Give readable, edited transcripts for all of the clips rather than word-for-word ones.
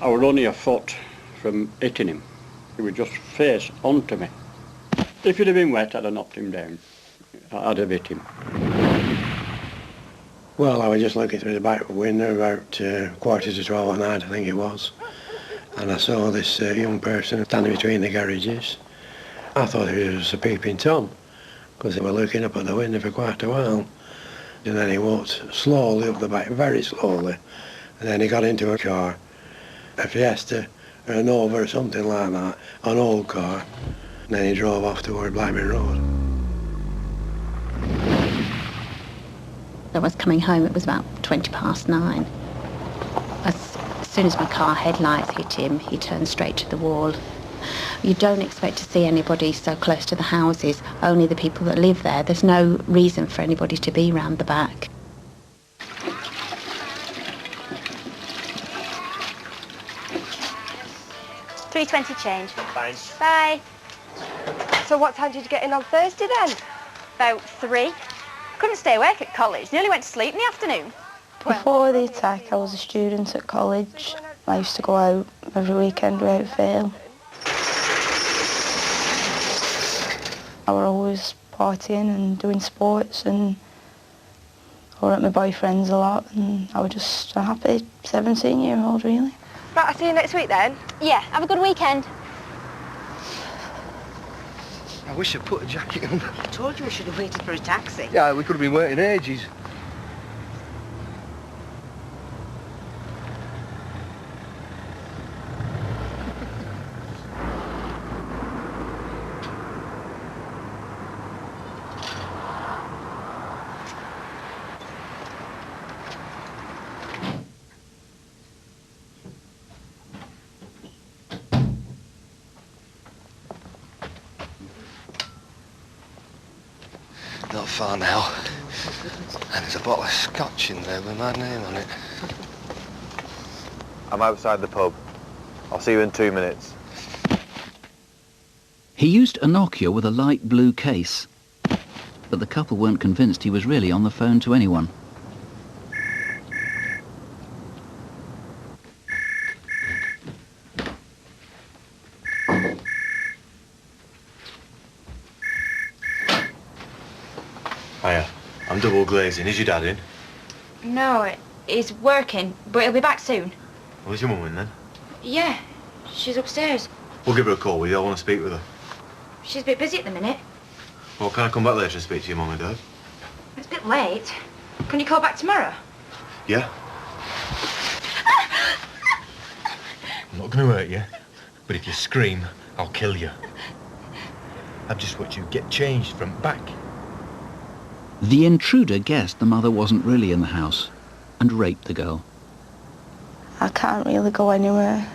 I was only a foot from hitting him. He was just face onto me. If he'd have been wet, I'd have knocked him down. I'd have hit him. Well, I was just looking through the back window about 11:45 at night, I think it was, and I saw this young person standing between the garages. I thought it was a peeping Tom, because they were looking up at the window for quite a while. And then he walked slowly up the back, very slowly, and then he got into a car, a Fiesta, or a Nova or something like that, an old car, and then he drove off toward Blackburn Road. I was coming home, it was about 9:20. As soon as my car headlights hit him, he turned straight to the wall. You don't expect to see anybody so close to the houses, only the people that live there. There's no reason for anybody to be round the back. £3.20 change. Thanks. Bye. So what time did you get in on Thursday then? About 3. Couldn't stay awake at college. Nearly went to sleep in the afternoon. Before the attack, I was a student at college. I used to go out every weekend without fail. I was always partying and doing sports, and I was at my boyfriend's a lot, and I was just a happy 17-year-old, really. Right, I'll see you next week then. Yeah, have a good weekend. I wish I'd put a jacket on. I told you we should have waited for a taxi. Yeah, we could have been waiting ages. Not far now. And there's a bottle of scotch in there with my name on it. I'm outside the pub. I'll see you in 2 minutes. He used a Nokia with a light blue case, but the couple weren't convinced he was really on the phone to anyone. Hiya, I'm double glazing. Is your dad in? No, he's working, but he'll be back soon. Well, is your mum in then? Yeah, she's upstairs. We'll give her a call. We all want to speak with her. She's a bit busy at the minute. Well, can I come back later and speak to your mum and dad? It's a bit late. Can you call back tomorrow? Yeah? I'm not going to hurt you, but if you scream, I'll kill you. I've just watched you get changed from back. The intruder guessed the mother wasn't really in the house and raped the girl. I can't really go anywhere.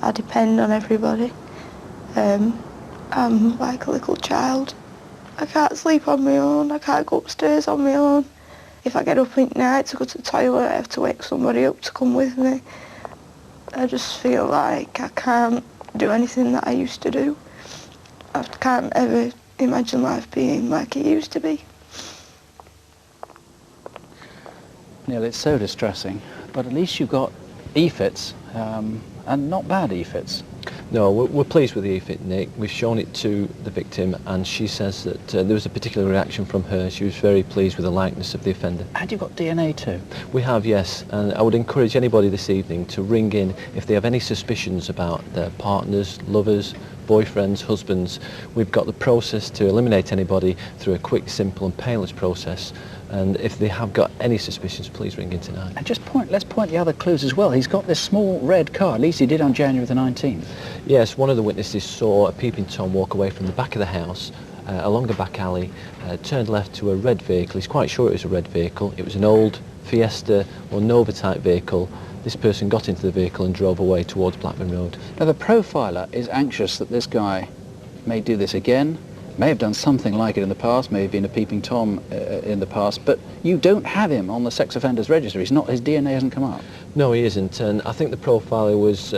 I depend on everybody. I'm like a little child. I can't sleep on my own. I can't go upstairs on my own. If I get up at night to go to the toilet, I have to wake somebody up to come with me. I just feel like I can't do anything that I used to do. I can't ever imagine life being like it used to be. Neil, it's so distressing, but at least you've got EFITs, and not bad EFITs. No, we're pleased with the EFIT, Nick. We've shown it to the victim, and she says that there was a particular reaction from her. She was very pleased with the likeness of the offender. Had you got DNA too? We have, yes, and I would encourage anybody this evening to ring in if they have any suspicions about their partners, lovers, boyfriends, husbands. We've got the process to eliminate anybody through a quick, simple and painless process. And if they have got any suspicions, please ring in tonight. And let's point the other clues as well. He's got this small red car, at least he did on January the 19th. Yes, one of the witnesses saw a peeping Tom walk away from the back of the house, along a back alley, turned left to a red vehicle. He's quite sure it was a red vehicle. It was an old Fiesta or Nova type vehicle. This person got into the vehicle and drove away towards Blackburn Road. Now the profiler is anxious that this guy may do this again, may have done something like it in the past, may have been a peeping Tom in the past, but you don't have him on the sex offenders register. His DNA hasn't come up. No, he isn't, and I think the profiler was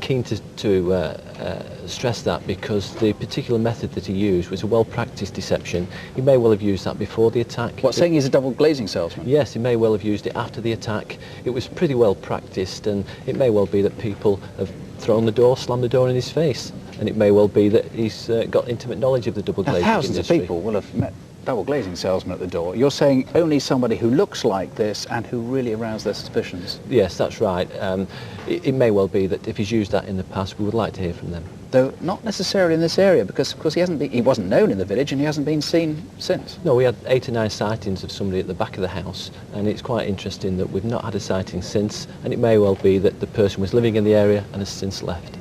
keen to stress that because the particular method that he used was a well-practiced deception. He may well have used that before the attack. What, saying he's a double glazing salesman? Yes, he may well have used it after the attack. It was pretty well practiced, and it may well be that people have thrown the door, slammed the door in his face, and it may well be that he's got intimate knowledge of the double glazing Thousands industry. of people will have met double glazing salesman at the door. You're saying only somebody who looks like this and who really aroused their suspicions? Yes, that's right. It may well be that if he's used that in the past, we would like to hear from them. Though not necessarily in this area, because of course he wasn't known in the village and he hasn't been seen since. No, we had 8 or 9 sightings of somebody at the back of the house, and it's quite interesting that we've not had a sighting since, and it may well be that the person was living in the area and has since left.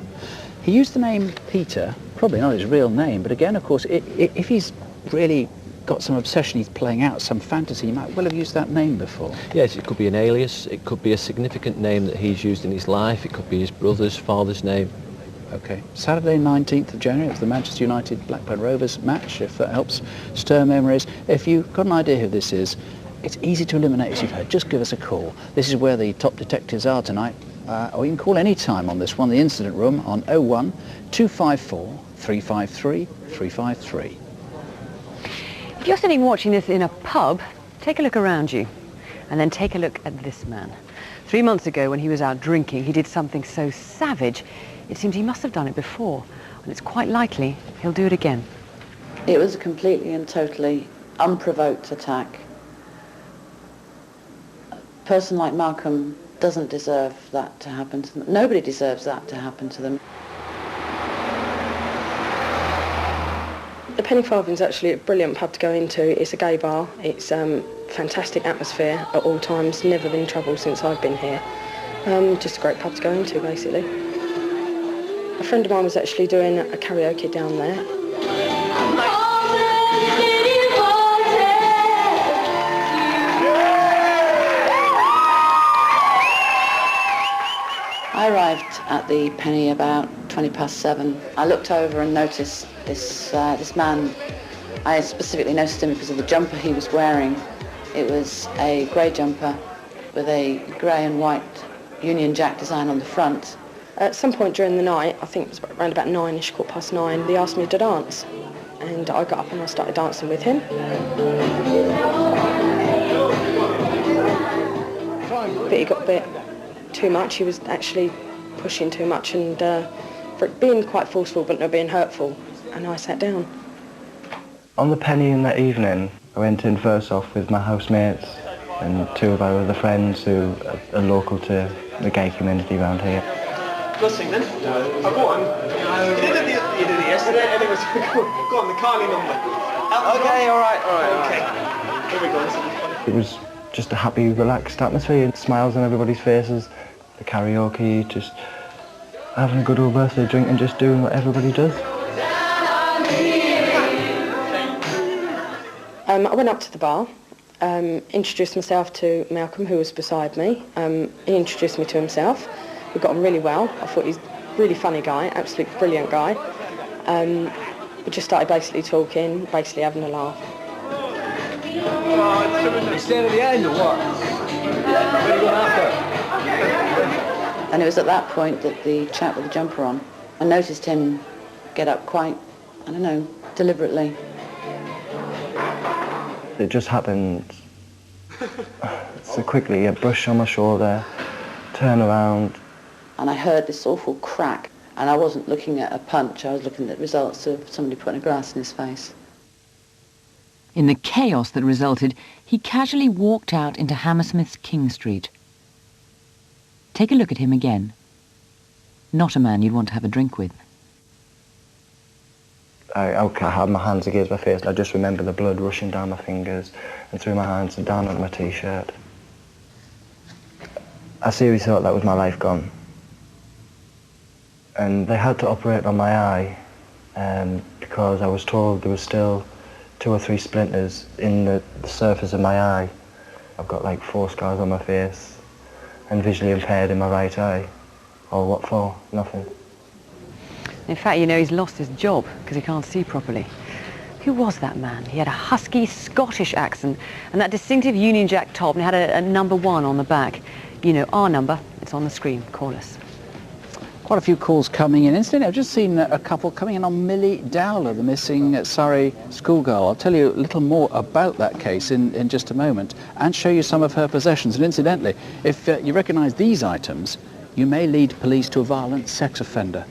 He used the name Peter, probably not his real name, but again, of course, if he's really got some obsession he's playing out, some fantasy, he might well have used that name before. Yes, it could be an alias, it could be a significant name that he's used in his life, it could be his brother's, father's name. Okay. Saturday 19th of January, it's the Manchester United Blackburn Rovers match, if that helps stir memories. If you've got an idea who this is, it's easy to eliminate, as you've heard. Just give us a call. This is where the top detectives are tonight, or you can call any time on this one, the incident room, on 01 254 353 353. If you're sitting watching this in a pub, take a look around you and then take a look at this man. 3 months ago when he was out drinking, he did something so savage, it seems he must have done it before, and it's quite likely he'll do it again. It was a completely and totally unprovoked attack. A person like Malcolm doesn't deserve that to happen to them. Nobody deserves that to happen to them. The Penny Farthing's actually a brilliant pub to go into. It's a gay bar. It's fantastic atmosphere at all times. Never been in trouble since I've been here. Just a great pub to go into, basically. A friend of mine was actually doing a karaoke down there. I arrived at the Penny about 7:20. I looked over and noticed this man. I specifically noticed him because of the jumper he was wearing. It was a grey jumper with a grey and white Union Jack design on the front. At some point during the night, I think it was around about 9ish, 9:15, they asked me to dance. And I got up and I started dancing with him. But he got a bit too much. He was actually pushing too much and for it being quite forceful but not being hurtful. And I sat down. On the Penny in that evening, I went in first off with my housemates and 2 of our other friends who are local to the gay community around here. Let's sing then. Oh, go on. You did it yesterday, and it was go on, the Carly number. Okay, all right. Okay. Here we go. This will be fun. It was just a happy, relaxed atmosphere, and smiles on everybody's faces. The karaoke, just having a good old birthday drink and just doing what everybody does. I went up to the bar, introduced myself to Malcolm, who was beside me. He introduced me to himself. We got on really well. I thought he's a really funny guy, absolutely brilliant guy. We just started basically talking, basically having a laugh. You staying at the end or what? Where are you going after? And it was at that point that the chap with the jumper on, I noticed him get up quite, I don't know, deliberately. It just happened so quickly. A brush on my shoulder, turn around. And I heard this awful crack, and I wasn't looking at a punch, I was looking at the results of somebody putting a glass in his face. In the chaos that resulted, he casually walked out into Hammersmith's King Street. Take a look at him again. Not a man you'd want to have a drink with. I had my hands against my face. I just remember the blood rushing down my fingers and through my hands and down onto my T-shirt. I seriously thought that was my life gone. And they had to operate on my eye because I was told there was still 2 or 3 splinters in the surface of my eye. I've got like 4 scars on my face and visually impaired in my right eye. Oh, what for? Nothing. In fact, you know, he's lost his job because he can't see properly. Who was that man? He had a husky Scottish accent and that distinctive Union Jack top, and he had a number 1 on the back. You know our number, it's on the screen. Call us. Quite a few calls coming in. Incidentally, I've just seen a couple coming in on Millie Dowler, the missing Surrey schoolgirl. I'll tell you a little more about that case in just a moment and show you some of her possessions. And incidentally, if you recognise these items, you may lead police to a violent sex offender.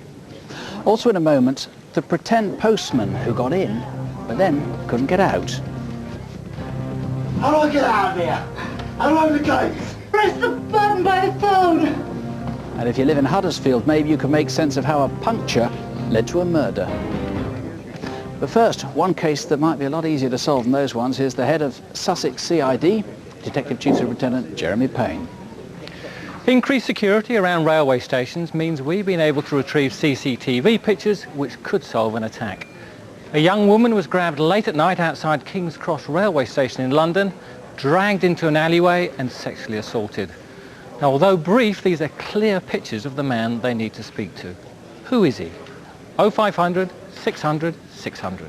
Also in a moment, the pretend postman who got in, but then couldn't get out. How do I get out of here? How do I open the gates? Press the button by the phone. And if you live in Huddersfield, maybe you can make sense of how a puncture led to a murder. But first, one case that might be a lot easier to solve than those ones. Here's the head of Sussex CID, Detective Chief Superintendent Jeremy Payne. Increased security around railway stations means we've been able to retrieve CCTV pictures which could solve an attack. A young woman was grabbed late at night outside King's Cross railway station in London, dragged into an alleyway and sexually assaulted. Now, although brief, these are clear pictures of the man they need to speak to. Who is he? 0500 600 600.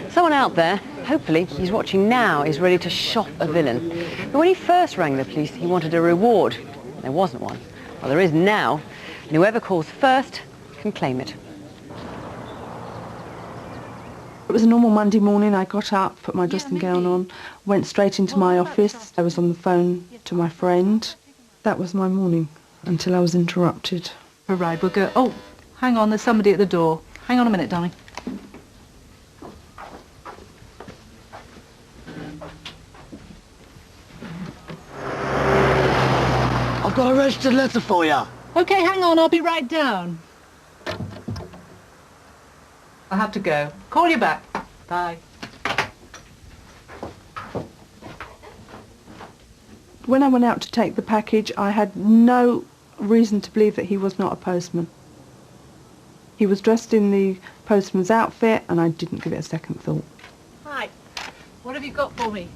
Someone out there, hopefully he's watching now, is ready to shop a villain. But when he first rang the police, he wanted a reward. There wasn't one. Well, there is now, and whoever calls first can claim it. It was a normal Monday morning. I got up, put my dressing gown on, went straight into my office. I was on the phone to my friend. That was my morning until I was interrupted. Right, we'll go. Oh, hang on, there's somebody at the door. Hang on a minute, darling. I've got a registered letter for you. Okay, hang on, I'll be right down. I have to go. Call you back. Bye. When I went out to take the package, I had no reason to believe that he was not a postman. He was dressed in the postman's outfit, and I didn't give it a second thought. Hi. What have you got for me?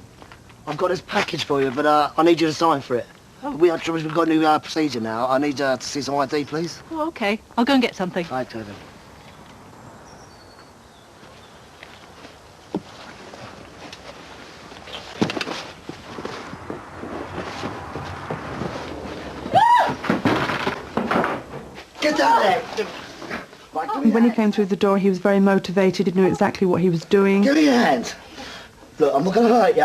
I've got this package for you, but I need you to sign for it. Oh. We've got a new procedure now. I need to see some ID, please. Oh, okay. I'll go and get something. Right, David. Get down there! When he came through the door, he was very motivated. He knew exactly what he was doing. Give me your hands. Look, I'm not going to hurt you.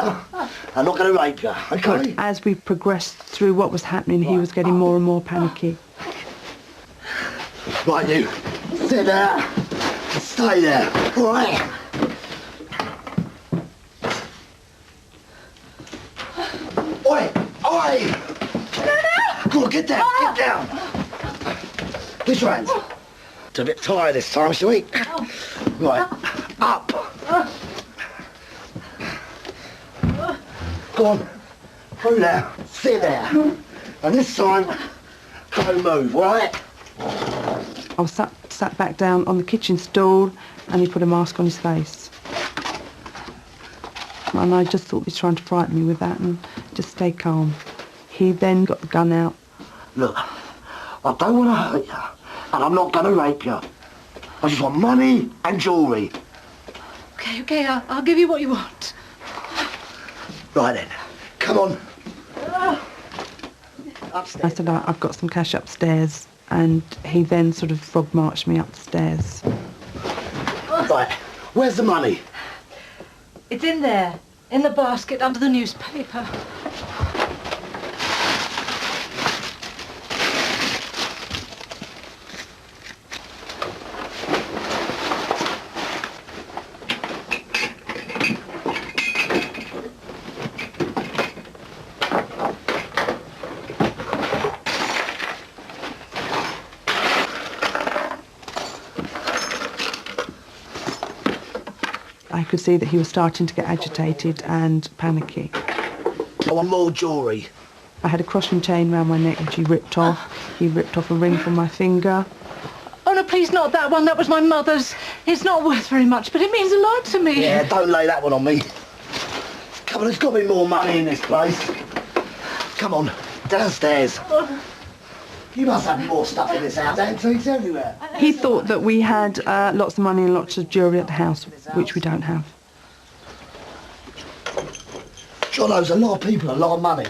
I'm not going to rape you, okay? As we progressed through what was happening, he was getting more and more panicky. Right, you. Sit there. Stay there. All right? Oi! Oi! Go on, get down. Get down. Get your hands. It's a bit tired this time, shall we? Right. Up. Go on. Through there. Sit there. And this time, don't move, all right? I was sat back down on the kitchen stool, and he put a mask on his face. And I just thought he was trying to frighten me with that, and just stay calm. He then got the gun out. Look, I don't want to hurt you, and I'm not going to rape you. I just want money and jewellery. Okay, I'll give you what you want. Right then, come on. I said, I've got some cash upstairs, and he then sort of frog marched me up the stairs. Right, where's the money? It's in there, in the basket under the newspaper. I could see that he was starting to get agitated and panicky. I want more jewellery. I had a cross and chain round my neck, which he ripped off. He ripped off a ring from my finger. Oh, no, please, not that one. That was my mother's. It's not worth very much, but it means a lot to me. Yeah, don't lay that one on me. Come on, there's got to be more money in this place. Come on, downstairs. You must have more stuff in this house. Antiques everywhere. He thought that we had lots of money and lots of jewellery at the house, which we don't have. John owes a lot of people a lot of money.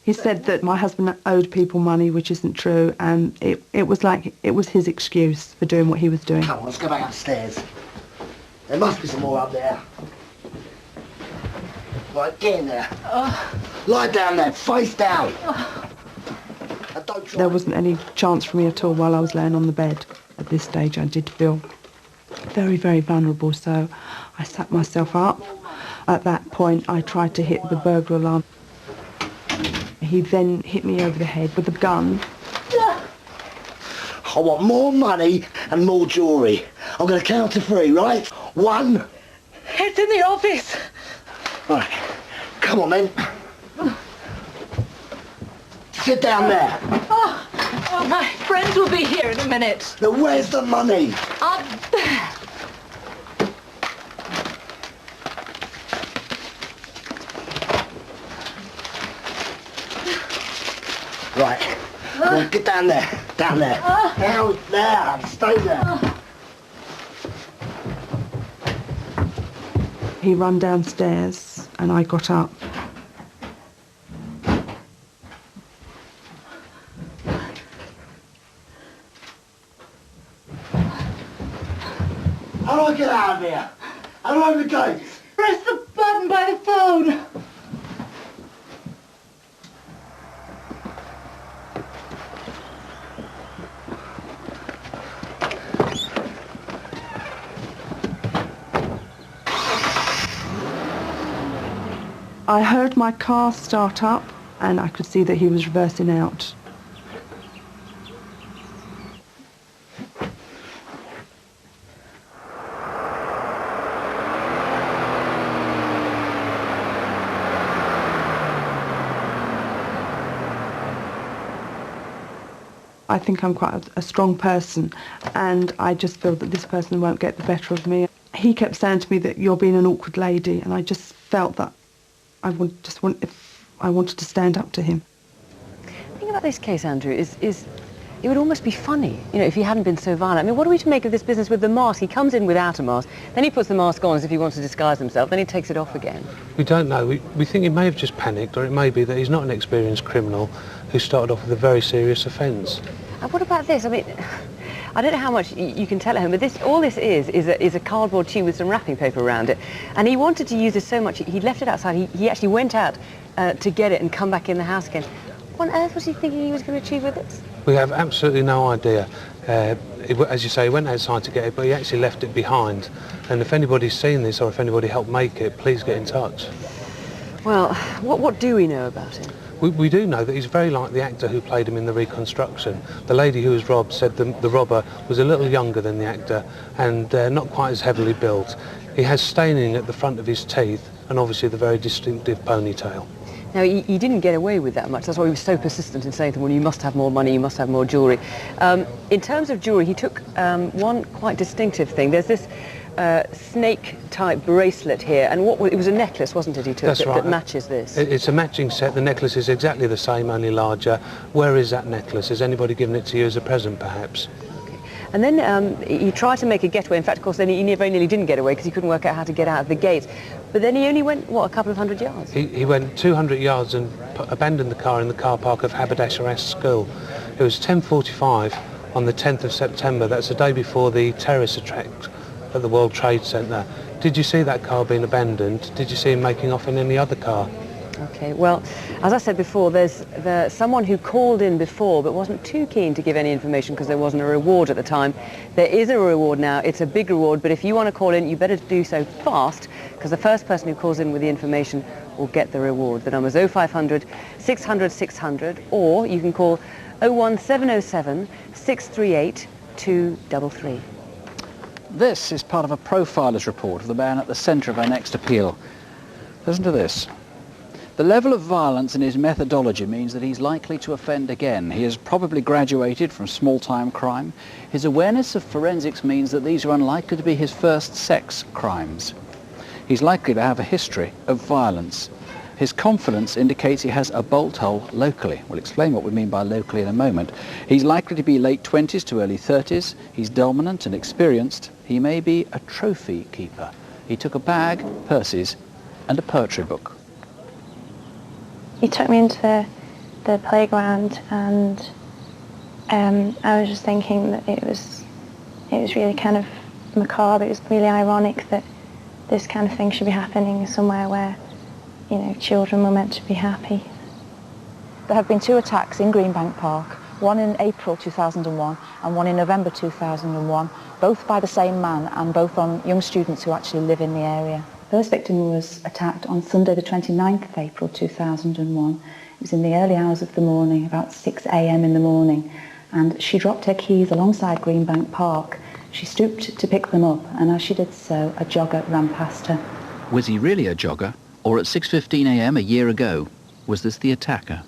He said that my husband owed people money, which isn't true, and it was like it was his excuse for doing what he was doing. Come on, let's go back upstairs. There must be some more up there. Right, get in there. Lie down there, face down. And don't try. There wasn't any chance for me at all while I was laying on the bed. At this stage, I did feel very, very vulnerable, so I sat myself up. At that point, I tried to hit the burglar alarm. He then hit me over the head with a gun. I want more money and more jewellery. I'm going to count to 3, right? 1. It's in the office. Right, come on then. Sit down there. Oh, my friends will be here in a minute. Now where's the money? Up there. Right, well, get down there, down there. Down there, stay there. He ran downstairs and I got up. How do I get out of here? How do I open the gates? Press the button by the phone. I heard my car start up and I could see that he was reversing out. I think I'm quite a strong person and I just feel that this person won't get the better of me. He kept saying to me that you're being an awkward lady, and I just felt that I wanted to stand up to him. The thing about this case, Andrew, is it would almost be funny, you know, if he hadn't been so violent. I mean, what are we to make of this business with the mask? He comes in without a mask, then he puts the mask on as if he wants to disguise himself, then he takes it off again. We don't know. We think he may have just panicked, or it may be that he's not an experienced criminal who started off with a very serious offence. And what about this? I mean, I don't know how much you can tell at home, but all this is a cardboard tube with some wrapping paper around it. And he wanted to use this so much, he left it outside. He actually went out to get it and come back in the house again. What on earth was he thinking he was going to achieve with this? We have absolutely no idea. As you say, he went outside to get it, but he actually left it behind. And if anybody's seen this, or if anybody helped make it, please get in touch. Well, what do we know about him? We do know that he's very like the actor who played him in the reconstruction. The lady who was robbed said the robber was a little younger than the actor and not quite as heavily built. He has staining at the front of his teeth and obviously the very distinctive ponytail. Now, he didn't get away with that much. That's why he was so persistent in saying to them, well, you must have more money, you must have more jewellery. In terms of jewellery, he took one quite distinctive thing. There's this snake-type bracelet here, and it was a necklace, wasn't it, he took? That's right. That matches this? It's a matching set. The necklace is exactly the same, only larger. Where is that necklace? Has anybody given it to you as a present, perhaps? Okay. And then he tried to make a getaway. In fact, of course, then he very nearly didn't get away because he couldn't work out how to get out of the gates. But then he only went, what, a couple of hundred yards? He went 200 yards and abandoned the car in the car park of Haberdasher School. It was 10:45 on the 10th of September. That's the day before the terrorist attack at the World Trade Center. Did you see that car being abandoned? Did you see him making off in any other car? Okay, well, as I said before, there's someone who called in before but wasn't too keen to give any information because there wasn't a reward at the time. There is a reward now. It's a big reward, but if you want to call in, you better do so fast because the first person who calls in with the information will get the reward. The number's 0500 600 600, or you can call 01707 638 233. This is part of a profiler's report of the man at the centre of our next appeal. Listen to this. The level of violence in his methodology means that he's likely to offend again. He has probably graduated from small-time crime. His awareness of forensics means that these are unlikely to be his first sex crimes. He's likely to have a history of violence. His confidence indicates he has a bolt hole locally. We'll explain what we mean by locally in a moment. He's likely to be late 20s to early 30s. He's dominant and experienced. He may be a trophy keeper. He took a bag, purses, and a poetry book. He took me into the playground, and I was just thinking that it was really kind of macabre. It was really ironic that this kind of thing should be happening somewhere where, you know, children were meant to be happy. There have been 2 attacks in Greenbank Park, one in April 2001 and one in November 2001, both by the same man and both on young students who actually live in the area. The first victim was attacked on Sunday the 29th of April 2001. It was in the early hours of the morning, about 6 a.m. in the morning, and she dropped her keys alongside Greenbank Park. She stooped to pick them up, and as she did so, a jogger ran past her. Was he really a jogger? Or at 6:15 a.m. a year ago, was this the attacker?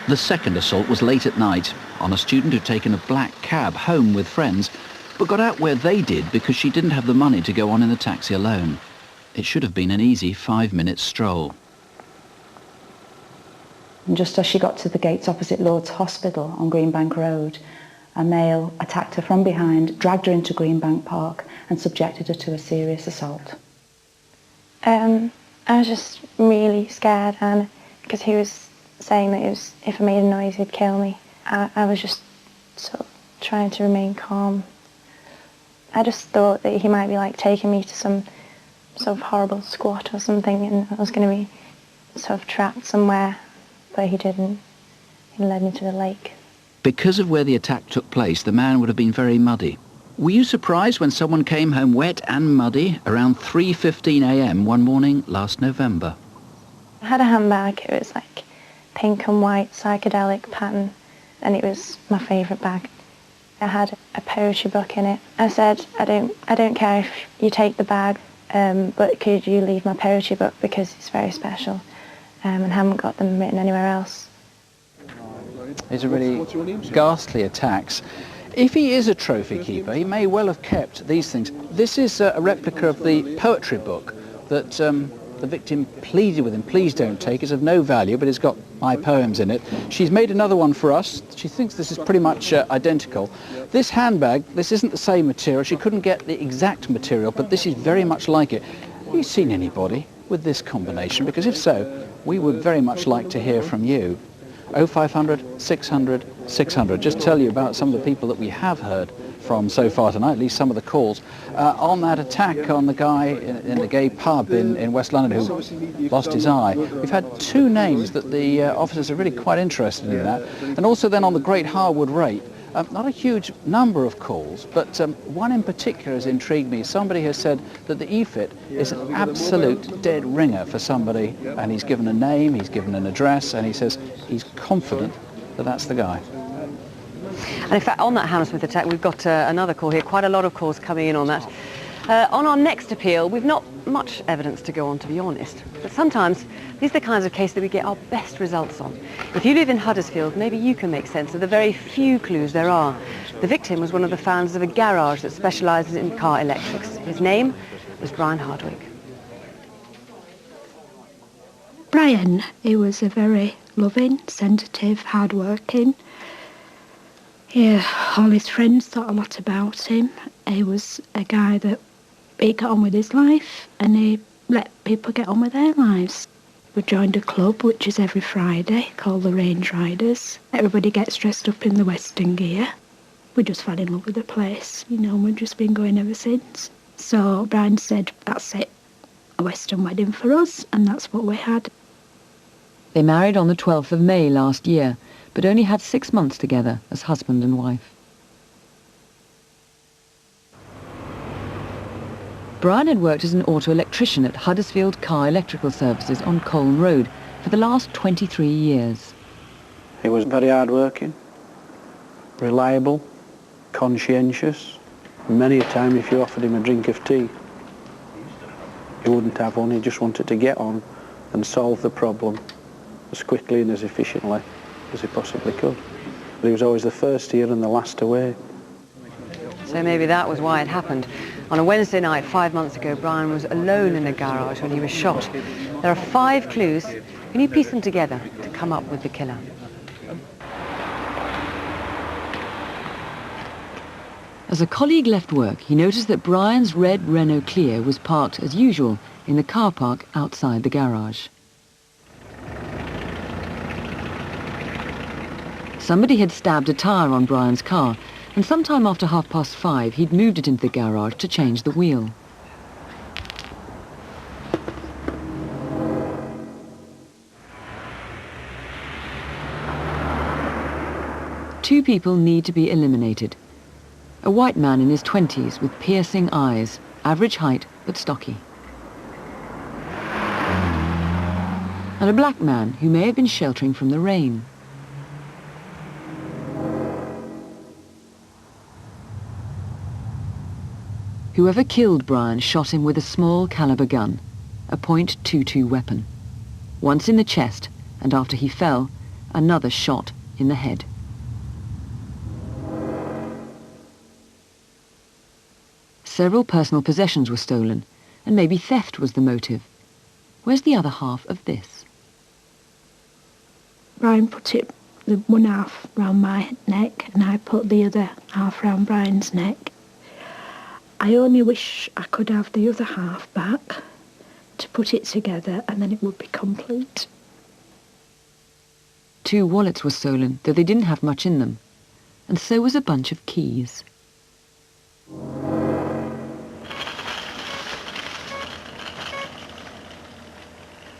The second assault was late at night on a student who'd taken a black cab home with friends, but got out where they did because she didn't have the money to go on in the taxi alone. It should have been an easy 5-minute stroll. And just as she got to the gates opposite Lord's Hospital on Greenbank Road, a male attacked her from behind, dragged her into Greenbank Park and subjected her to a serious assault. I was just really scared, and because he was saying that if I made a noise he'd kill me. I was just sort of trying to remain calm. I just thought that he might be like taking me to some sort of horrible squat or something, and I was going to be sort of trapped somewhere, but he didn't. He led me to the lake. Because of where the attack took place, the man would have been very muddy. Were you surprised when someone came home wet and muddy around 3:15 a.m. one morning last November? I had a handbag. It was like pink and white psychedelic pattern, and it was my favourite bag. I had a poetry book in it. I said, I don't care if you take the bag, but could you leave my poetry book because it's very special, and haven't got them written anywhere else. These are really ghastly attacks. If he is a trophy keeper, he may well have kept these things. This is a replica of the poetry book that the victim pleaded with him, please don't take. It's of no value, but it's got my poems in it. She's made another one for us. She thinks this is pretty much identical. This handbag, this isn't the same material. She couldn't get the exact material, but this is very much like it. Have you seen anybody with this combination? Because if so, we would very much like to hear from you. 0500 600 600. Just tell you about some of the people that we have heard from so far tonight, at least some of the calls, on that attack on the guy in the gay pub in West London who lost his eye. We've had 2 names that the officers are really quite interested in that. And also then on the Great Harwood rape, not a huge number of calls, but one in particular has intrigued me. Somebody has said that the EFIT is an absolute dead ringer for somebody, and he's given a name, he's given an address, and he says he's confident that that's the guy. And in fact, on that Hammersmith attack, we've got another call here, quite a lot of calls coming in on that. On our next appeal, we've not much evidence to go on, to be honest. But sometimes these are the kinds of cases that we get our best results on. If you live in Huddersfield, maybe you can make sense of the very few clues there are. The victim was one of the founders of a garage that specialises in car electrics. His name was Brian Hardwick. Brian, he was a very loving, sensitive, hard-working. Yeah, all his friends thought a lot about him. He was a guy that he got on with his life and he let people get on with their lives. We joined a club which is every Friday called the Range Riders. Everybody gets dressed up in the Western gear. We just fell in love with the place, you know, and we've just been going ever since. So Brian said, that's it, a Western wedding for us, and that's what we had. They married on the 12th of May last year, but only had 6 months together as husband and wife. Brian had worked as an auto electrician at Huddersfield Car Electrical Services on Colne Road for the last 23 years. He was very hard-working, reliable, conscientious. Many a time if you offered him a drink of tea, he wouldn't have one. He just wanted to get on and solve the problem as quickly and as efficiently as he possibly could. But he was always the first here and the last away. So maybe that was why it happened. On a Wednesday night 5 months ago, Brian was alone in a garage when he was shot. There are 5 clues. Can you piece them together to come up with the killer? As a colleague left work, he noticed that Brian's red Renault Clio was parked as usual in the car park outside the garage. Somebody had stabbed a tyre on Brian's car, and sometime after 5:30 he'd moved it into the garage to change the wheel. Two people need to be eliminated. A white man in his 20s with piercing eyes, average height but stocky. And a black man who may have been sheltering from the rain. Whoever killed Brian shot him with a small caliber gun, a .22 weapon. Once in the chest, and after he fell, another shot in the head. Several personal possessions were stolen, and maybe theft was the motive. Where's the other half of this? Brian put the one half round my neck and I put the other half round Brian's neck. I only wish I could have the other half back to put it together and then it would be complete. 2 wallets were stolen, though they didn't have much in them. And so was a bunch of keys.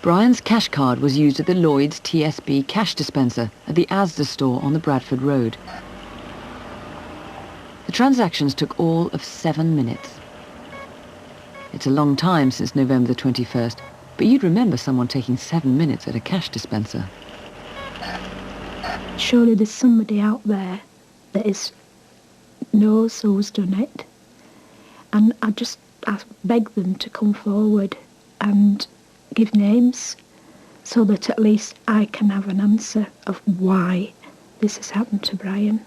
Brian's cash card was used at the Lloyd's TSB cash dispenser at the Asda store on the Bradford Road. The transactions took all of 7 minutes. It's a long time since November the 21st, but you'd remember someone taking 7 minutes at a cash dispenser. Surely there's somebody out there that knows who's done it. And I beg them to come forward and give names so that at least I can have an answer of why this has happened to Brian.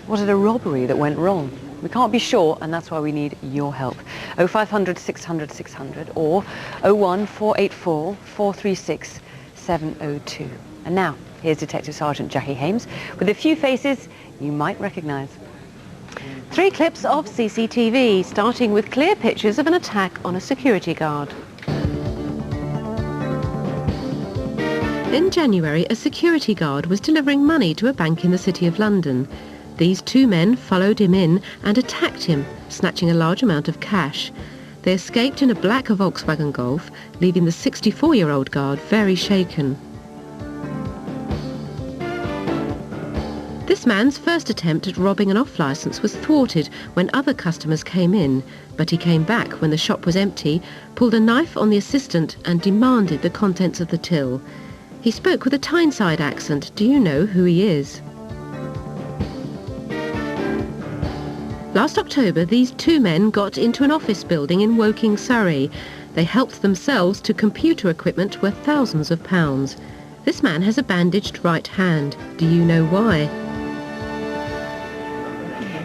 Was it a robbery that went wrong? We can't be sure, and that's why we need your help. 0500 600 600 or 01484 436 702. And now, here's Detective Sergeant Jackie Hames with a few faces you might recognise. 3 clips of CCTV, starting with clear pictures of an attack on a security guard. In January, a security guard was delivering money to a bank in the City of London. These 2 men followed him in and attacked him, snatching a large amount of cash. They escaped in a black Volkswagen Golf, leaving the 64-year-old guard very shaken. This man's first attempt at robbing an off-licence was thwarted when other customers came in, but he came back when the shop was empty, pulled a knife on the assistant and demanded the contents of the till. He spoke with a Tyneside accent. Do you know who he is? Last October, these 2 men got into an office building in Woking, Surrey. They helped themselves to computer equipment worth thousands of pounds. This man has a bandaged right hand. Do you know why?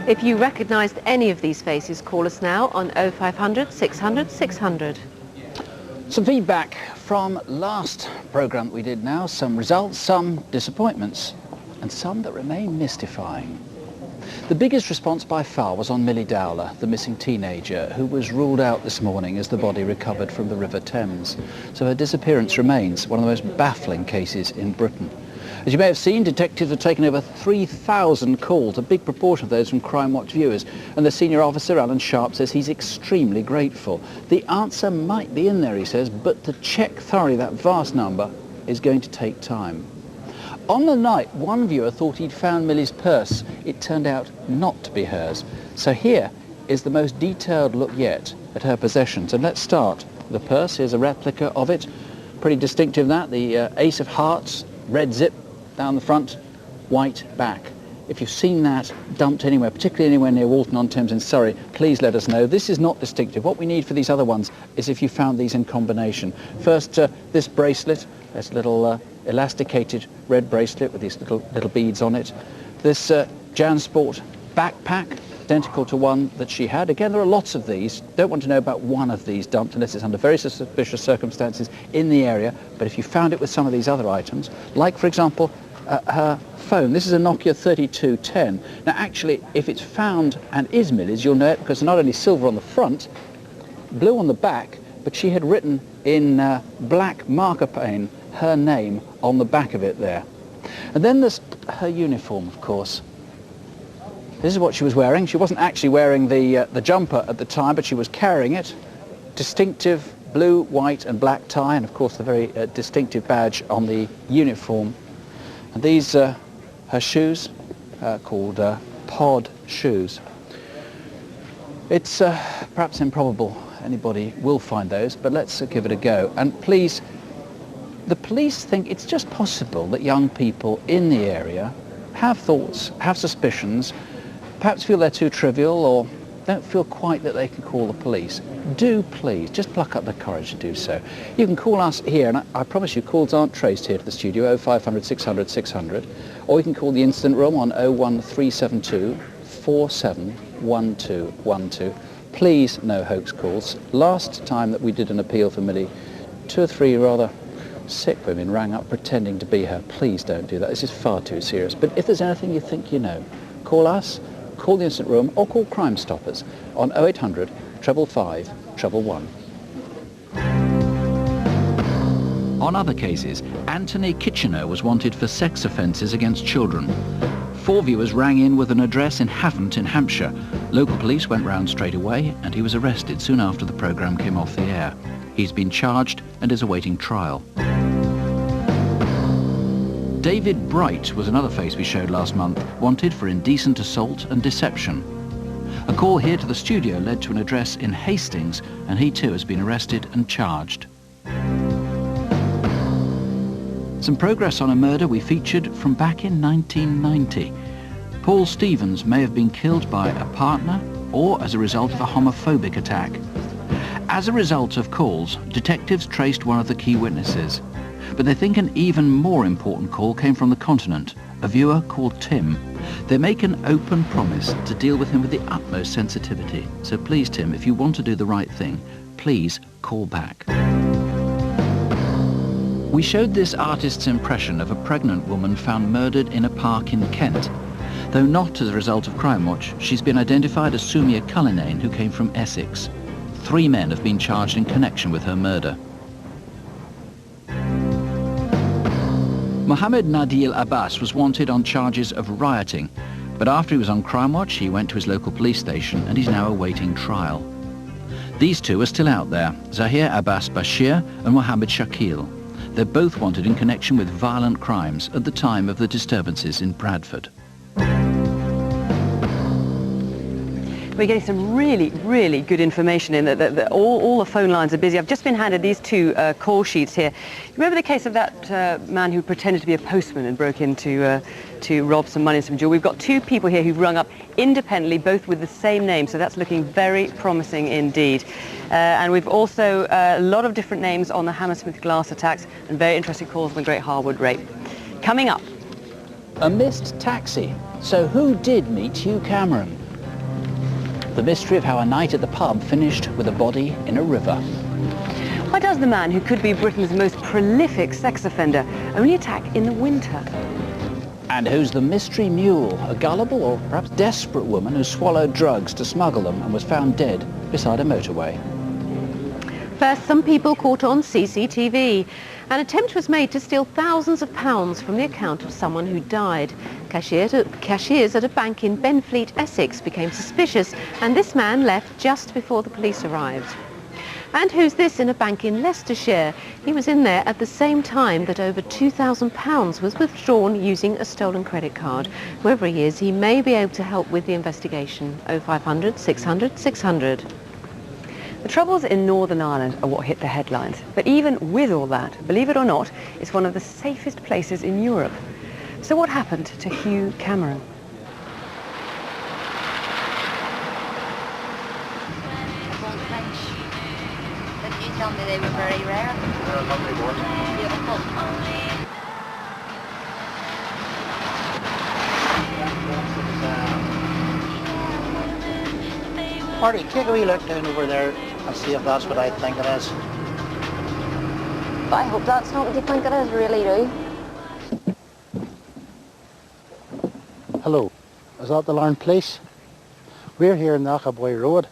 If you recognised any of these faces, call us now on 0500 600 600. Some feedback from last programme that we did now, some results, some disappointments, and some that remain mystifying. The biggest response by far was on Millie Dowler, the missing teenager, who was ruled out this morning as the body recovered from the River Thames. So her disappearance remains one of the most baffling cases in Britain. As you may have seen, detectives have taken over 3,000 calls, a big proportion of those from Crimewatch viewers, and the senior officer, Alan Sharp, says he's extremely grateful. The answer might be in there, he says, but to check thoroughly that vast number is going to take time. On the night, one viewer thought he'd found Millie's purse. It turned out not to be hers. So here is the most detailed look yet at her possessions. And let's start. The purse, here's a replica of it. Pretty distinctive, that. The Ace of Hearts, red zip down the front, white back. If you've seen that dumped anywhere, particularly anywhere near Walton-on-Thames in Surrey, please let us know. This is not distinctive. What we need for these other ones is if you found these in combination. First, this bracelet. There's a little elasticated red bracelet with these little beads on it. This Jansport backpack, identical to one that she had. Again, there are lots of these. Don't want to know about one of these dumped unless it's under very suspicious circumstances in the area. But if you found it with some of these other items, like, for example, her phone. This is a Nokia 3210. Now, actually, if it's found and is Millie's, you'll know it because not only silver on the front, blue on the back, but she had written in black marker pen her name on the back of it there. And then there's her uniform, of course. This is what she was wearing. She wasn't actually wearing the jumper at the time, but she was carrying it. Distinctive blue, white and black tie, and of course the very distinctive badge on the uniform. And these are her shoes, called pod shoes. It's perhaps improbable anybody will find those, but let's give it a go. And please, the police think it's just possible that young people in the area have thoughts, have suspicions, perhaps feel they're too trivial or don't feel quite that they can call the police. Do please, just pluck up the courage to do so. You can call us here, and I promise you calls aren't traced here to the studio, 0500 600 600, or you can call the incident room on 01372 471212. Please, no hoax calls. Last time that we did an appeal for Millie, 2 or 3 rather sick women rang up pretending to be her. Please don't do that. This is far too serious. But if there's anything you think you know, call us, call the incident room, or call Crime Stoppers on 0800 555 111. On other cases, Anthony Kitchener was wanted for sex offences against children. 4 viewers rang in with an address in Havant in Hampshire. Local police went round straight away and he was arrested soon after the programme came off the air. He's been charged and is awaiting trial. David Bright was another face we showed last month, wanted for indecent assault and deception. A call here to the studio led to an address in Hastings, and he too has been arrested and charged. Some progress on a murder we featured from back in 1990. Paul Stevens may have been killed by a partner or as a result of a homophobic attack. As a result of calls, detectives traced one of the key witnesses. But they think an even more important call came from the continent, a viewer called Tim. They make an open promise to deal with him with the utmost sensitivity. So please, Tim, if you want to do the right thing, please call back. We showed this artist's impression of a pregnant woman found murdered in a park in Kent. Though not as a result of Crimewatch, she's been identified as Sumia Cullinane, who came from Essex. 3 men have been charged in connection with her murder. Mohammed Nadil Abbas was wanted on charges of rioting, but after he was on Crimewatch, he went to his local police station and he's now awaiting trial. These 2 are still out there, Zahir Abbas Bashir and Mohammed Shakil. They're both wanted in connection with violent crimes at the time of the disturbances in Bradford. We're getting some really, really good information in that all the phone lines are busy. I've just been handed these 2 call sheets here. Remember the case of that man who pretended to be a postman and broke in to rob some money and some jewelry? We've got 2 people here who've rung up independently, both with the same name, so that's looking very promising indeed. And we've also a lot of different names on the Hammersmith glass attacks and very interesting calls on the Great Harwood rape. Coming up. A missed taxi. So who did meet Hugh Cameron? The mystery of how a night at the pub finished with a body in a river. Why does the man who could be Britain's most prolific sex offender only attack in the winter? And who's the mystery mule? A gullible or perhaps desperate woman who swallowed drugs to smuggle them and was found dead beside a motorway. First, some people caught on CCTV. An attempt was made to steal thousands of pounds from the account of someone who died. Cashiers at a bank in Benfleet, Essex became suspicious, and this man left just before the police arrived. And who's this in a bank in Leicestershire? He was in there at the same time that over £2,000 was withdrawn using a stolen credit card. Whoever he is, he may be able to help with the investigation. 0500 600 600. The troubles in Northern Ireland are what hit the headlines. But even with all that, believe it or not, it's one of the safest places in Europe. So what happened to Hugh Cameron? Didn't you tell me they were very rare? They're a lovely board. Beautiful. Marty, take a wee look down over there and see if that's what I think it is. I hope that's not what you think it is, really do. Hello, is that the Larne Police? We're here in Knockaboy Road.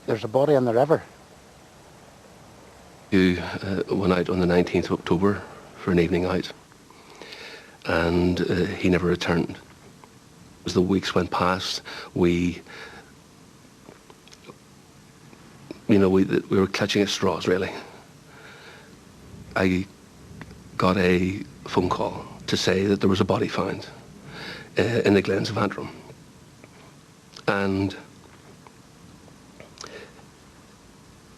There's a body in the river. You went out on the 19th of October for an evening out. and he never returned. As the weeks went past, we were clutching at straws, really. I got a phone call to say that there was a body found in the Glens of Antrim. And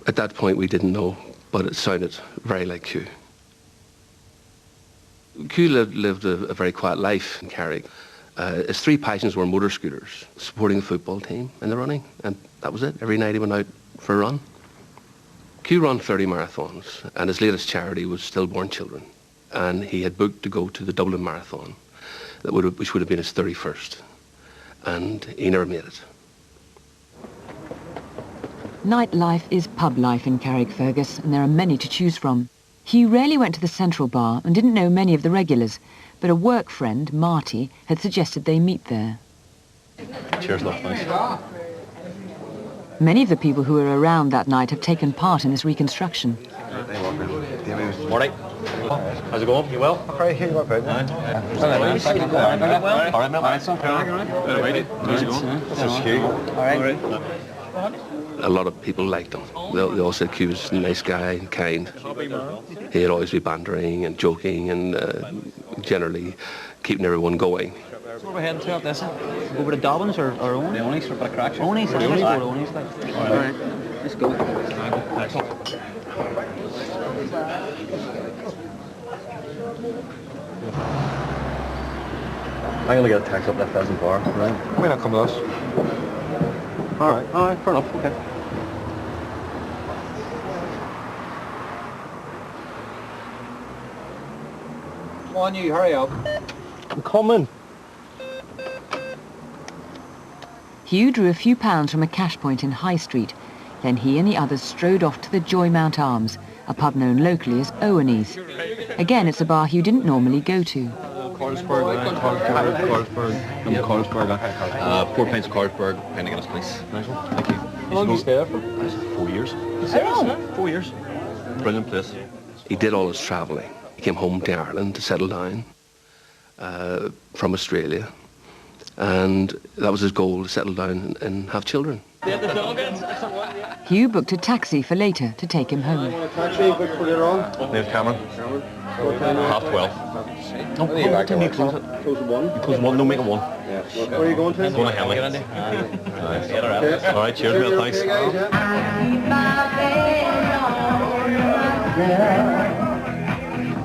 at that point we didn't know, but it sounded very like Q. Q lived a very quiet life in Carrick. His three passions were motor scooters, supporting the football team in the running, and that was it. Every night he went out for a run. Q ran 30 marathons, and his latest charity was stillborn children. And he had booked to go to the Dublin Marathon, which would have been his 31st. And he never made it. Nightlife is pub life in Carrickfergus, and there are many to choose from. Hugh rarely went to the Central Bar and didn't know many of the regulars, but a work friend, Marty, had suggested they meet there. Cheers, love, nice. Many of the people who were around that night have taken part in this reconstruction. Morning. How's it going? You well? Okay, here you are, baby. All right, mate. How's it going? This is Hugh. All right. A lot of people liked him. They all said Q was a nice guy and kind. He'd always be bantering and joking and generally keeping everyone going. So we're heading to after this? Over to Dobbins or Owen's? Owen's for a bit of crack. Owen's, let's go to Owen's. All right, let's go. I'm gonna get a taxi up that Pheasant Bar, right? I mean, I'll come with us. All right, fair enough, okay. Come on, you, hurry up. I'm coming. Hugh drew a few pounds from a cash point in High Street. Then he and the others strode off to the Joymount Arms, a pub known locally as Owen's. Again, it's a bar Hugh didn't normally go to. Carlsberg. 4 pints of Carlsberg, pint of Guinness, please. Nice one. Thank you. How long did you stay there for? 4 years. 4 years. Brilliant place. He did all his travelling. He came home to Ireland to settle down from Australia. And that was his goal, to settle down and have children. Hugh booked a taxi for later to take him home. There's Cameron. 12:30. No, what time do you close it? Close at 1. You close at 1, no, make it 1. Yeah. Where are you going to? Going to Henley. Nice. All right, cheers, Bill, thanks.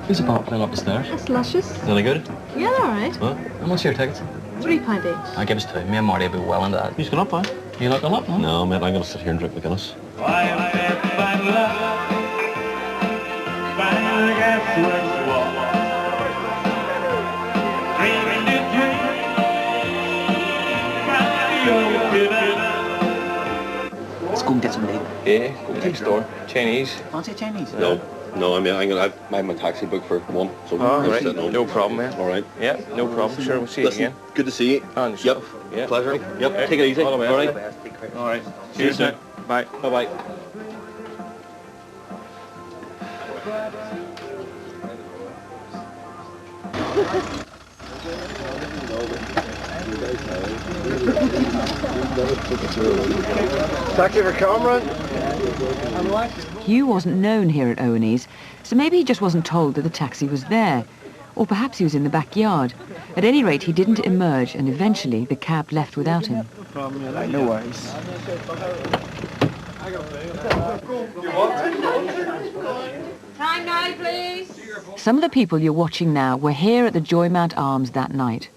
Who's the bar playing up the stairs? That's luscious. Is that any good? Yeah, they're all right. Huh? How much are your tickets? £3 each. I'll give us 2. Me and Marty will be well into that. Who's going up, eh? You not going up, no? No, mate, I'm going to sit here and drink the Guinness. Let's go and get some meat. Yeah, go next door. Chinese. Fancy Chinese? No. No, I mean, I have my taxi booked for 1, so right. No problem, man. All right. Yeah, no problem. Sure, we'll see you again. Good to see you. And yourself. Yep. Yeah. Pleasure. Yep. Take it easy. All the best. All right. All right. Cheers, now. Bye. Bye-bye. Taxi for Cameron. Hugh wasn't known here at Owen's, so maybe he just wasn't told that the taxi was there. Or perhaps he was in the backyard. At any rate, he didn't emerge, and eventually the cab left without him. No worries. Time now, please. Some of the people you're watching now were here at the Joymount Arms that night.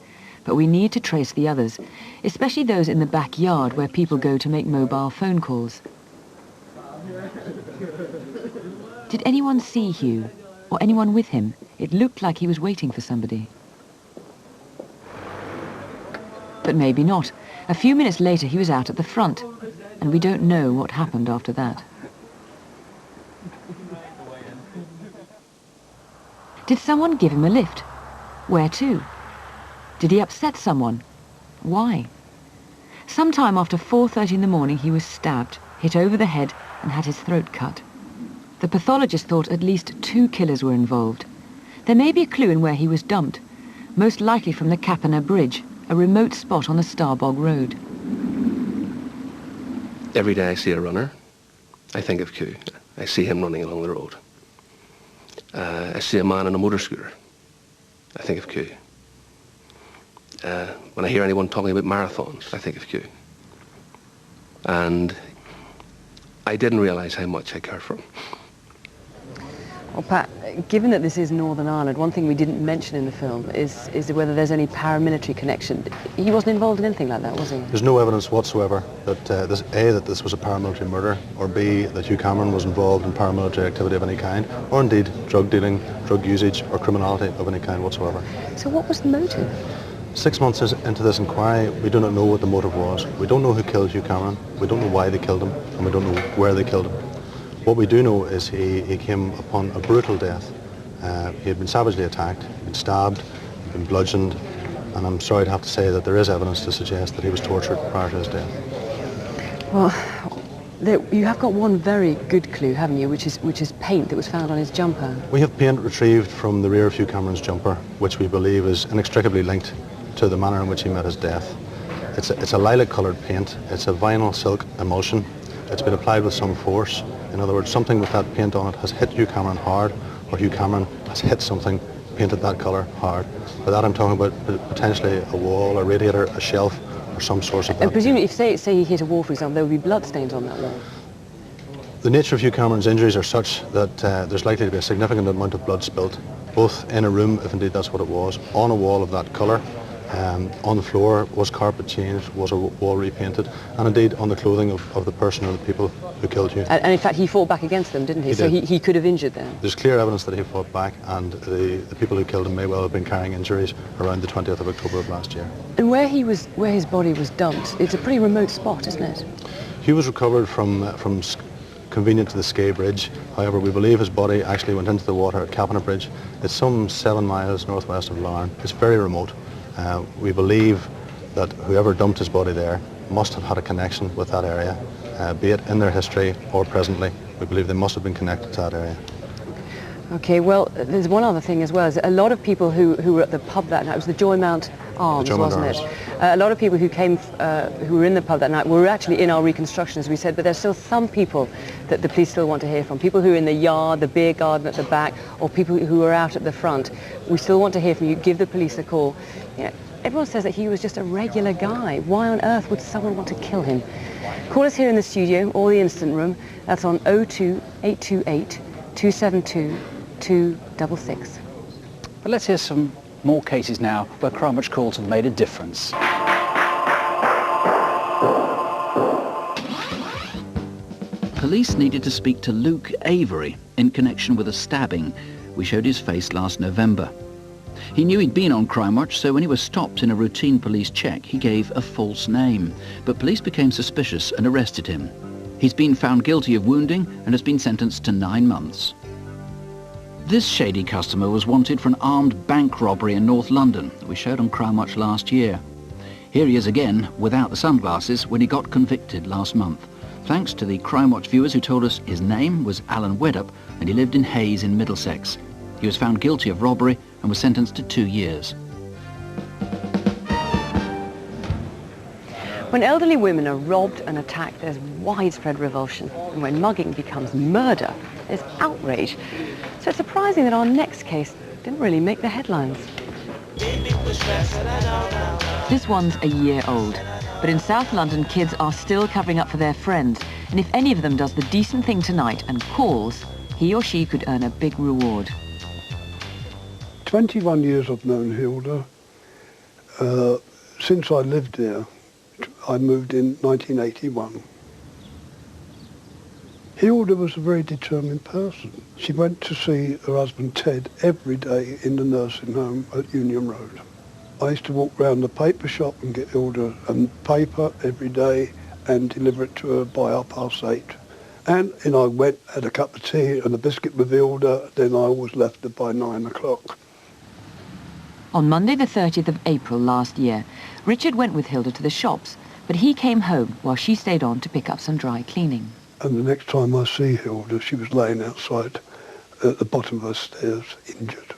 But we need to trace the others, especially those in the backyard where people go to make mobile phone calls. Did anyone see Hugh? Or anyone with him? It looked like he was waiting for somebody. But maybe not. A few minutes later he was out at the front, and we don't know what happened after that. Did someone give him a lift? Where to? Did he upset someone? Why? Sometime after 4:30 in the morning he was stabbed, hit over the head and had his throat cut. The pathologist thought at least 2 killers were involved. There may be a clue in where he was dumped, most likely from the Capana Bridge, a remote spot on the Starbog Road. Every day I see a runner, I think of Q. I see him running along the road. I see a man on a motor scooter, I think of Q. When I hear anyone talking about marathons, I think of Q. And I didn't realise how much I cared for him. Well, Pat, given that this is Northern Ireland, one thing we didn't mention in the film is whether there's any paramilitary connection. He wasn't involved in anything like that, was he? There's no evidence whatsoever that that this was a paramilitary murder, or B, that Hugh Cameron was involved in paramilitary activity of any kind, or indeed drug dealing, drug usage, or criminality of any kind whatsoever. So what was the motive? 6 months into this inquiry, we do not know what the motive was. We don't know who killed Hugh Cameron, we don't know why they killed him, and we don't know where they killed him. What we do know is he came upon a brutal death. He had been savagely attacked, he'd been stabbed, he'd been bludgeoned, and I'm sorry to have to say that there is evidence to suggest that he was tortured prior to his death. Well, you have got one very good clue, haven't you, which is paint that was found on his jumper. We have paint retrieved from the rear of Hugh Cameron's jumper, which we believe is inextricably linked to the manner in which he met his death. It's a lilac-coloured paint, it's a vinyl silk emulsion, it's been applied with some force. In other words, something with that paint on it has hit Hugh Cameron hard, or Hugh Cameron has hit something painted that colour hard. By that I'm talking about potentially a wall, a radiator, a shelf, or some source of that. And presumably, if say he hit a wall, for example, there would be blood stains on that wall. The nature of Hugh Cameron's injuries are such that there's likely to be a significant amount of blood spilt, both in a room, if indeed that's what it was, on a wall of that colour. On the floor, was carpet changed, was a wall repainted, and indeed on the clothing of the person or the people who killed Hugh. And in fact, he fought back against them, didn't he? So he could have injured them. There's clear evidence that he fought back, and the people who killed him may well have been carrying injuries around the 20th of October of last year. And where his body was dumped, it's a pretty remote spot, isn't it? Hugh was recovered from convenient to the Skye Bridge. However, we believe his body actually went into the water at Capana Bridge. It's some 7 miles northwest of Larne. It's very remote. We believe that whoever dumped his body there must have had a connection with that area, be it in their history or presently. We believe they must have been connected to that area. Okay, well, there's one other thing as well. A lot of people who were at the pub that night, it was the Joymount Arms, wasn't it? A lot of people who came, who were in the pub that night were actually in our reconstruction, as we said, but there's still some people that the police still want to hear from. People who are in the yard, the beer garden at the back, or people who are out at the front. We still want to hear from you. Give the police a call. You know, everyone says that he was just a regular guy. Why on earth would someone want to kill him? Call us here in the studio or the instant room. That's on 02 828 272 266. But let's hear some more cases now where Crimewatch calls have made a difference. Police needed to speak to Luke Avery in connection with a stabbing. We showed his face last November. He knew he'd been on Crimewatch, so when he was stopped in a routine police check, he gave a false name. But police became suspicious and arrested him. He's been found guilty of wounding and has been sentenced to 9 months. This shady customer was wanted for an armed bank robbery in North London that we showed on Crimewatch last year. Here he is again, without the sunglasses, when he got convicted last month. Thanks to the Crimewatch viewers who told us his name was Alan Weddup and he lived in Hayes in Middlesex. He was found guilty of robbery and was sentenced to 2 years. When elderly women are robbed and attacked, there's widespread revulsion. And when mugging becomes murder, there's outrage. So it's surprising that our next case didn't really make the headlines. This one's a year old, but in South London, kids are still covering up for their friends. And if any of them does the decent thing tonight and calls, he or she could earn a big reward. 21 years I've known Hilda. Since I lived there, I moved in 1981. Hilda was a very determined person. She went to see her husband Ted every day in the nursing home at Union Road. I used to walk round the paper shop and get Hilda a paper every day and deliver it to her by 8:30. And I went, had a cup of tea and a biscuit with Hilda, then I was left there by 9 o'clock. On Monday the 30th of April last year, Richard went with Hilda to the shops, but he came home while she stayed on to pick up some dry cleaning. And the next time I see Hilda, she was laying outside at the bottom of her stairs, injured.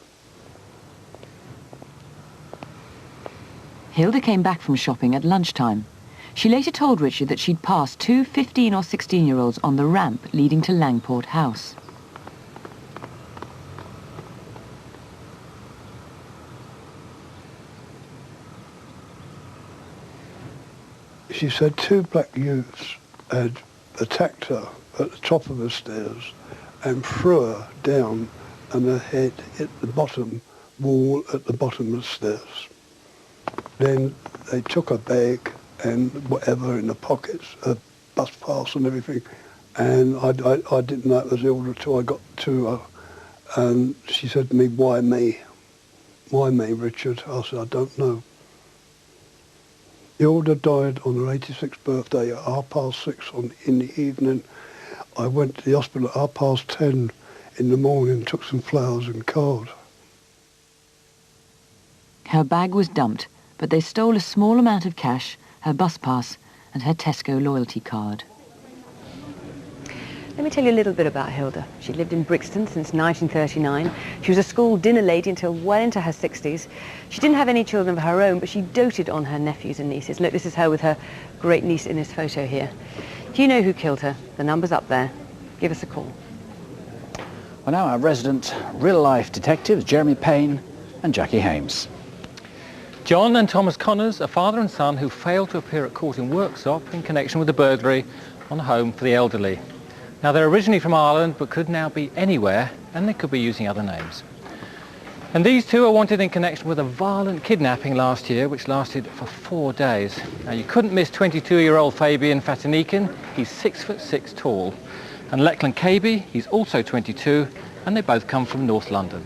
Hilda came back from shopping at lunchtime. She later told Richard that she'd passed two 15 or 16-year-olds on the ramp leading to Langport House. She said two black youths had attacked her at the top of the stairs and threw her down, and her head hit the bottom wall at the bottom of the stairs. Then they took her bag and whatever in the pockets, her bus pass and everything, and I didn't know it was Hilda until I got to her, and she said to me, "Why me? Why me, Richard?" I said, "I don't know." Hilda died on her 86th birthday at 6:30 in the evening. I went to the hospital at 10:30 in the morning, took some flowers and card. Her bag was dumped, but they stole a small amount of cash, her bus pass and her Tesco loyalty card. Let me tell you a little bit about Hilda. She lived in Brixton since 1939. She was a school dinner lady until well into her 60s. She didn't have any children of her own, but she doted on her nephews and nieces. Look, this is her with her great niece in this photo here. Do you know who killed her? The number's up there. Give us a call. Well, now our resident real-life detectives, Jeremy Payne and Jackie Hames. John and Thomas Connors, a father and son who failed to appear at court in Worksop in connection with the burglary on a home for the elderly. Now, they're originally from Ireland, but could now be anywhere, and they could be using other names. And these two are wanted in connection with a violent kidnapping last year, which lasted for 4 days. Now, you couldn't miss 22-year-old Fabian Fatanikin. He's 6'6" tall. And Lachlan Cabey, he's also 22, and they both come from North London.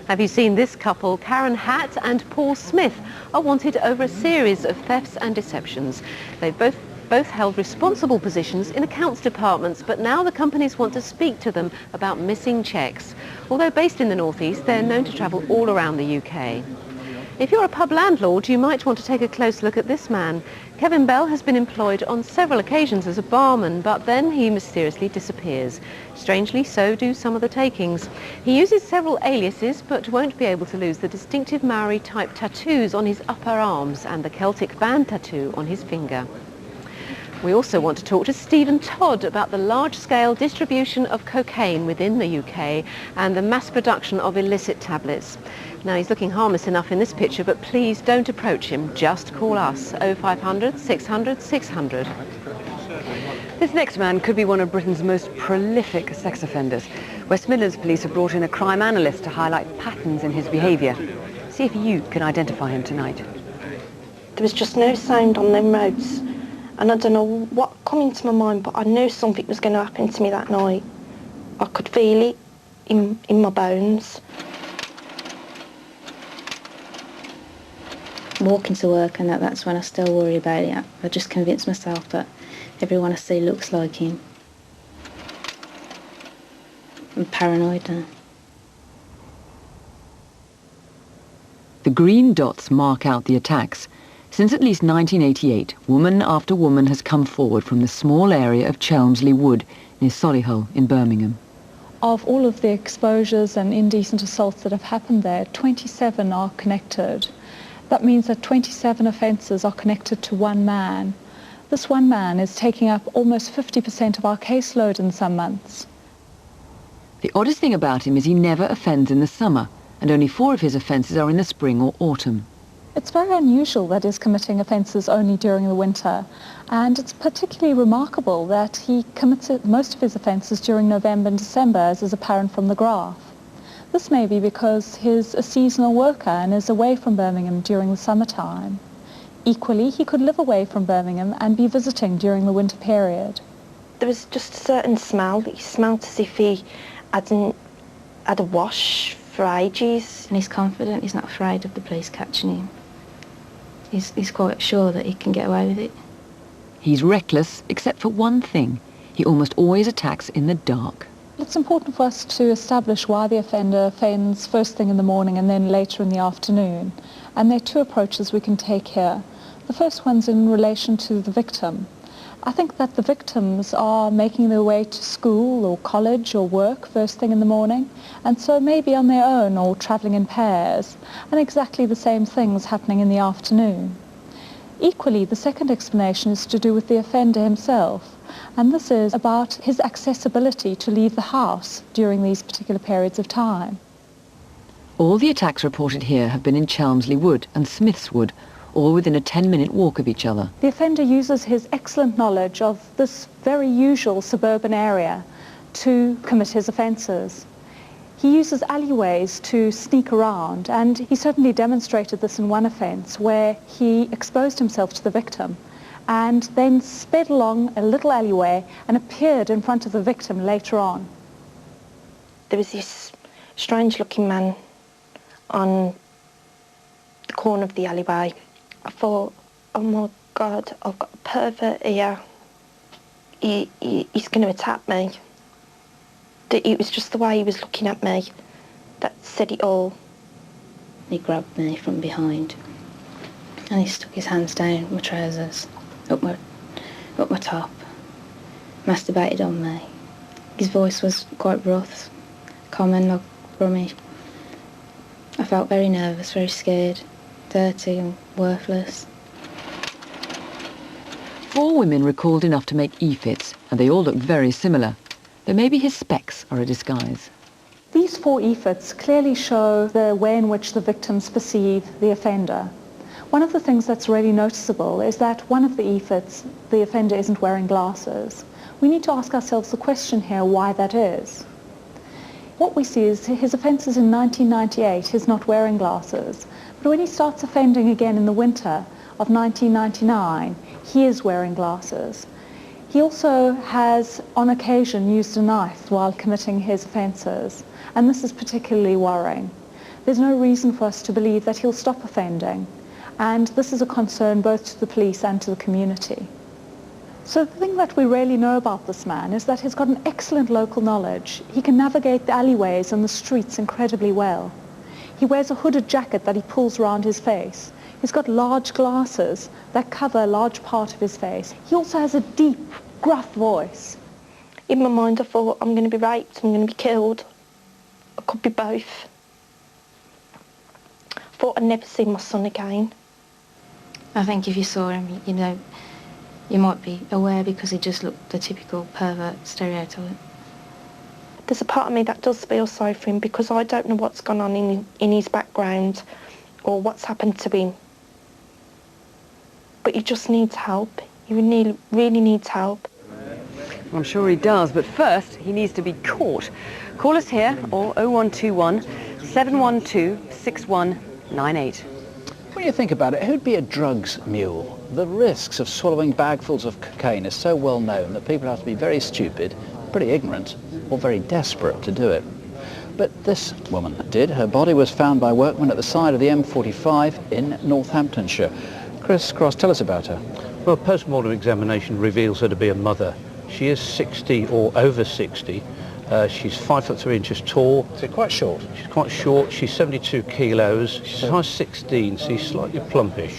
Have you seen this couple? Karen Hatt and Paul Smith are wanted over a series of thefts and deceptions. They've both held responsible positions in accounts departments, but now the companies want to speak to them about missing cheques. Although based in the northeast, they're known to travel all around the UK. If you're a pub landlord, you might want to take a close look at this man. Kevin Bell has been employed on several occasions as a barman, but then he mysteriously disappears. Strangely, so do some of the takings. He uses several aliases, but won't be able to lose the distinctive Maori-type tattoos on his upper arms and the Celtic band tattoo on his finger. We also want to talk to Stephen Todd about the large-scale distribution of cocaine within the UK and the mass production of illicit tablets. Now, he's looking harmless enough in this picture, but please don't approach him. Just call us, 0500 600 600. This next man could be one of Britain's most prolific sex offenders. West Midlands police have brought in a crime analyst to highlight patterns in his behaviour. See if you can identify him tonight. There was just no sound on them roads. And I don't know what come into my mind, but I knew something was going to happen to me that night. I could feel it in my bones. Walking to work and that's when I still worry about it. I just convince myself that everyone I see looks like him. I'm paranoid now. The green dots mark out the attacks. Since at least 1988, woman after woman has come forward from the small area of Chelmsley Wood near Solihull in Birmingham. Of all of the exposures and indecent assaults that have happened there, 27 are connected. That means that 27 offences are connected to one man. This one man is taking up almost 50% of our caseload in some months. The oddest thing about him is he never offends in the summer, and only 4 of his offences are in the spring or autumn. It's very unusual that he's committing offences only during the winter, and it's particularly remarkable that he committed most of his offences during November and December, as is apparent from the graph. This may be because he's a seasonal worker and is away from Birmingham during the summertime. Equally, he could live away from Birmingham and be visiting during the winter period. There was just a certain smell that he smelled as if he hadn't had a wash for ages. And he's confident, he's not afraid of the police catching him. He's quite sure that he can get away with it. He's reckless, except for one thing. He almost always attacks in the dark. It's important for us to establish why the offender offends first thing in the morning and then later in the afternoon. And there are 2 approaches we can take here. The first one's in relation to the victim. I think that the victims are making their way to school or college or work first thing in the morning, and so maybe on their own or travelling in pairs, and exactly the same things happening in the afternoon. Equally, the second explanation is to do with the offender himself, and this is about his accessibility to leave the house during these particular periods of time. All the attacks reported here have been in Chelmsley Wood and Smiths Wood, all within a 10-minute walk of each other. The offender uses his excellent knowledge of this very usual suburban area to commit his offences. He uses alleyways to sneak around, and he certainly demonstrated this in one offence where he exposed himself to the victim and then sped along a little alleyway and appeared in front of the victim later on. There was this strange-looking man on the corner of the alleyway. I thought, oh my God, I've got a pervert here. He's going to attack me. It was just the way he was looking at me that said it all. He grabbed me from behind and he stuck his hands down my trousers, up my top, masturbated on me. His voice was quite rough, common, like rummy. I felt very nervous, very scared, dirty and worthless. 4 women recalled enough to make e-fits, and they all look very similar, though maybe his specs are a disguise. These 4 e-fits clearly show the way in which the victims perceive the offender. One of the things that's really noticeable is that one of the e-fits, the offender isn't wearing glasses. We need to ask ourselves the question here why that is. What we see is his offences in 1998, he's not wearing glasses. But when he starts offending again in the winter of 1999, he is wearing glasses. He also has, on occasion, used a knife while committing his offences, and this is particularly worrying. There's no reason for us to believe that he'll stop offending, and this is a concern both to the police and to the community. So the thing that we really know about this man is that he's got an excellent local knowledge. He can navigate the alleyways and the streets incredibly well. He wears a hooded jacket that he pulls around his face. He's got large glasses that cover a large part of his face. He also has a deep, gruff voice. In my mind I thought, I'm going to be raped, I'm going to be killed. I could be both. I thought I'd never see my son again. I think if you saw him, you know, you might be aware because he just looked the typical pervert stereotype. There's a part of me that does feel sorry for him because I don't know what's gone on in his background or what's happened to him. But he just needs help. He really needs help. I'm sure he does, but first he needs to be caught. Call us here or 0121 712 6198. When you think about it, who'd be a drugs mule? The risks of swallowing bagfuls of cocaine is so well known that people have to be very stupid, pretty ignorant, or very desperate to do it. But this woman did. Her body was found by workmen at the side of the M45 in Northamptonshire. Chris Cross, tell us about her. Well, post-mortem examination reveals her to be a mother. She is 60 or over 60. She's 5 foot 3 inches tall. So quite short. She's quite short. She's 72 kilos. She's size 16, so she's slightly plumpish.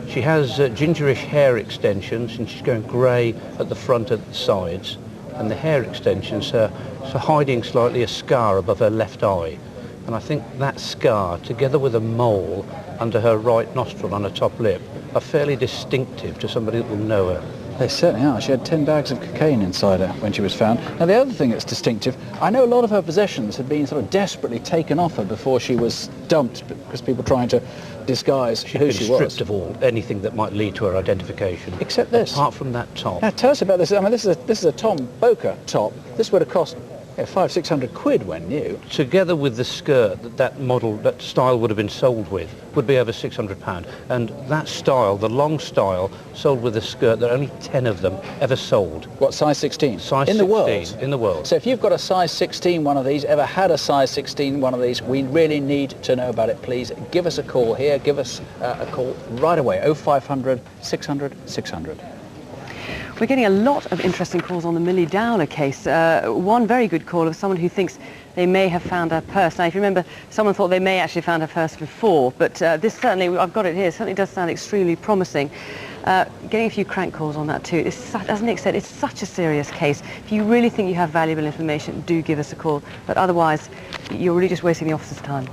She has gingerish hair extensions, and she's going grey at the front and the sides. And the hair extensions are hiding slightly a scar above her left eye. And I think that scar, together with a mole under her right nostril on her top lip, are fairly distinctive to somebody that will know her. They certainly are. She had 10 bags of cocaine inside her when she was found. Now, the other thing that's distinctive, I know a lot of her possessions had been sort of desperately taken off her before she was dumped because people were trying to disguise who she was. Stripped of anything that might lead to her identification. Except this. Apart from that top. Now, tell us about this. I mean, this is a Tom Boker top. This would have cost 500-600 quid when new. Together with the skirt that style would have been sold with, would be over £600. And that style, the long style, sold with a skirt that only 10 of them ever sold. What, size 16? Size in 16, the world? In the world. So if you've got a size 16 one of these, ever had a size 16 one of these, we really need to know about it. Please give us a call here. Give us a call right away. 0500 600 600. We're getting a lot of interesting calls on the Millie Dowler case. One very good call of someone who thinks they may have found her purse. Now, if you remember, someone thought they may actually found her purse before, but this certainly, I've got it here, certainly does sound extremely promising. Getting a few crank calls on that too. As Nick said, it's such a serious case. If you really think you have valuable information, do give us a call. But otherwise, you're really just wasting the officer's time.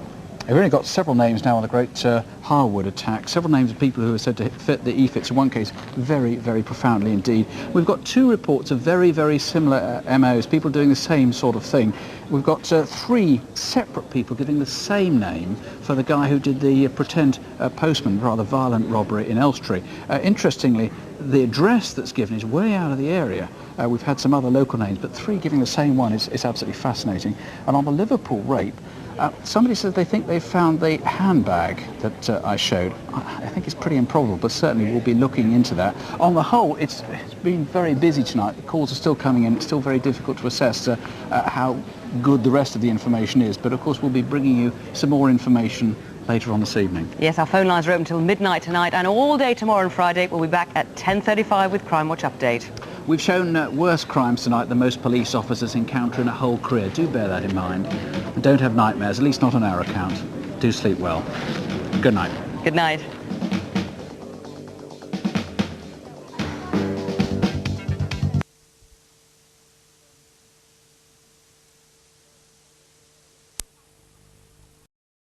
We've only got several names now on the Great Harwood attack, several names of people who are said to fit the EFITs, in one case very, very profoundly indeed. We've got 2 reports of very, very similar MOs, people doing the same sort of thing. We've got 3 separate people giving the same name for the guy who did the pretend postman, rather violent robbery in Elstree. Interestingly, the address that's given is way out of the area. We've had some other local names, but 3 giving the same one is absolutely fascinating. And on the Liverpool rape, somebody says they think they've found the handbag that I showed. I think it's pretty improbable, but certainly we'll be looking into that. On the whole, it's been very busy tonight. The calls are still coming in. It's still very difficult to assess how good the rest of the information is. But of course, we'll be bringing you some more information later on this evening. Yes, our phone lines are open till midnight tonight, and all day tomorrow and Friday. We'll be back at 10:35 with Crimewatch Update. We've shown worse crimes tonight than most police officers encounter in a whole career. Do bear that in mind. And don't have nightmares, at least not on our account. Do sleep well. Good night. Good night.